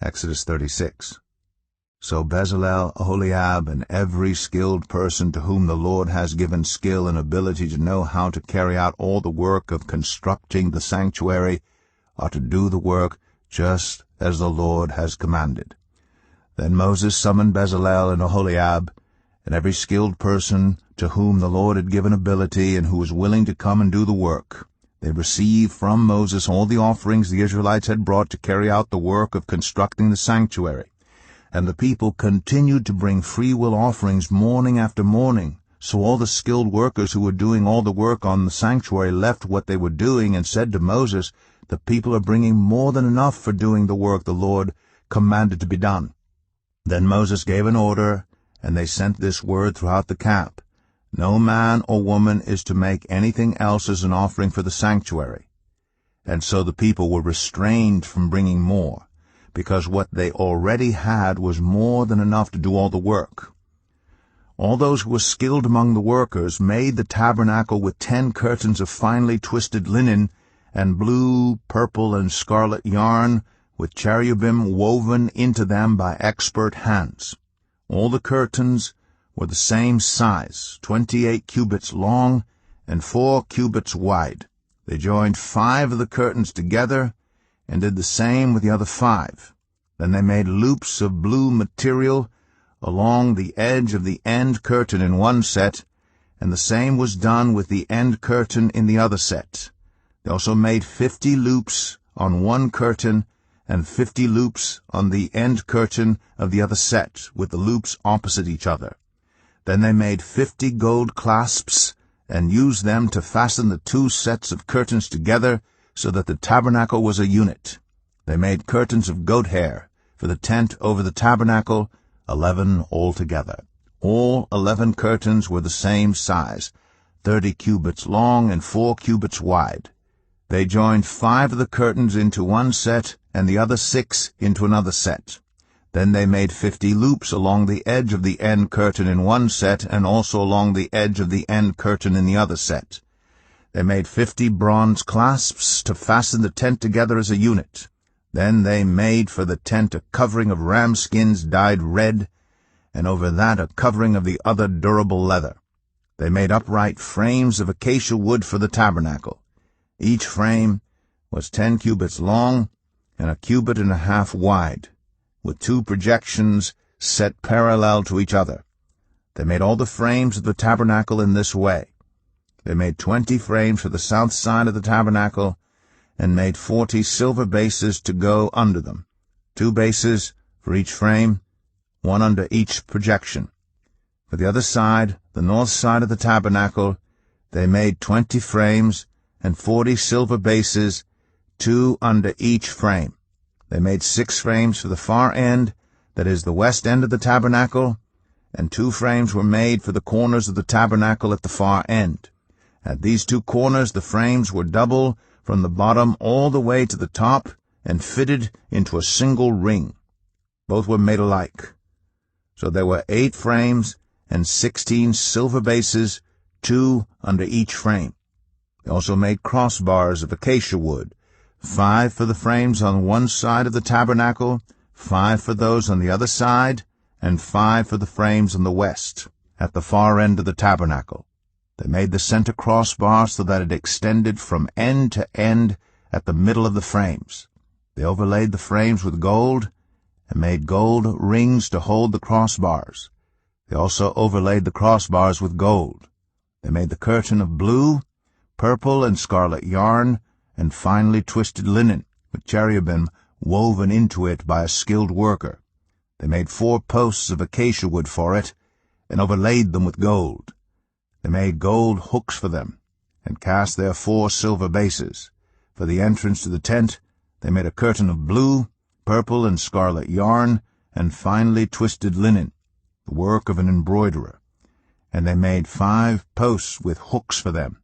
Exodus 36. So Bezalel, Aholiab, and every skilled person to whom the Lord has given skill and ability to know how to carry out all the work of constructing the sanctuary are to do the work just as the Lord has commanded. Then Moses summoned Bezalel and Aholiab, and every skilled person to whom the Lord had given ability and who was willing to come and do the work. They received from Moses all the offerings the Israelites had brought to carry out the work of constructing the sanctuary. And the people continued to bring free-will offerings morning after morning. So all the skilled workers who were doing all the work on the sanctuary left what they were doing and said to Moses, "The people are bringing more than enough for doing the work the Lord commanded to be done." Then Moses gave an order, and they sent this word throughout the camp: "No man or woman is to make anything else as an offering for the sanctuary." And so the people were restrained from bringing more, because what they already had was more than enough to do all the work. All those who were skilled among the workers made the tabernacle with 10 curtains of finely twisted linen and blue, purple, and scarlet yarn, with cherubim woven into them by expert hands. All the curtains were the same size, 28 cubits long and 4 cubits wide. They joined 5 of the curtains together and did the same with the other 5. Then they made loops of blue material along the edge of the end curtain in one set, and the same was done with the end curtain in the other set. They also made 50 loops on one curtain and 50 loops on the end curtain of the other set, with the loops opposite each other. Then they made 50 gold clasps and used them to fasten the 2 sets of curtains together so that the tabernacle was a unit. They made curtains of goat hair for the tent over the tabernacle, 11 altogether. All 11 curtains were the same size, 30 cubits long and 4 cubits wide. They joined 5 of the curtains into one set and the other 6 into another set. Then they made 50 loops along the edge of the end curtain in one set and also along the edge of the end curtain in the other set. They made 50 bronze clasps to fasten the tent together as a unit. Then they made for the tent a covering of ram skins dyed red, and over that a covering of the other durable leather. They made upright frames of acacia wood for the tabernacle. Each frame was 10 cubits long and 1.5 cubits wide, with 2 projections set parallel to each other. They made all the frames of the tabernacle in this way. They made 20 frames for the south side of the tabernacle, and made 40 silver bases to go under them, 2 bases for each frame, 1 under each projection. For the other side, the north side of the tabernacle, they made 20 frames and 40 silver bases, 2 under each frame. They made 6 frames for the far end, that is, the west end of the tabernacle, and 2 frames were made for the corners of the tabernacle at the far end. At these 2 corners the frames were double from the bottom all the way to the top and fitted into a single ring. Both were made alike. So there were 8 frames and 16 silver bases, 2 under each frame. They also made crossbars of acacia wood, 5 for the frames on one side of the tabernacle, 5 for those on the other side, and 5 for the frames on the west, at the far end of the tabernacle. They made the center crossbar so that it extended from end to end at the middle of the frames. They overlaid the frames with gold and made gold rings to hold the crossbars. They also overlaid the crossbars with gold. They made the curtain of blue, purple, and scarlet yarn and finely twisted linen, with cherubim woven into it by a skilled worker. They made 4 posts of acacia wood for it and overlaid them with gold. They made gold hooks for them, and cast their 4 silver bases. For the entrance to the tent, they made a curtain of blue, purple, and scarlet yarn, and finely twisted linen, the work of an embroiderer. And they made 5 posts with hooks for them.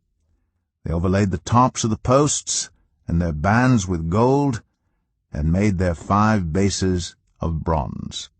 They overlaid the tops of the posts and their bands with gold, and made their 5 bases of bronze.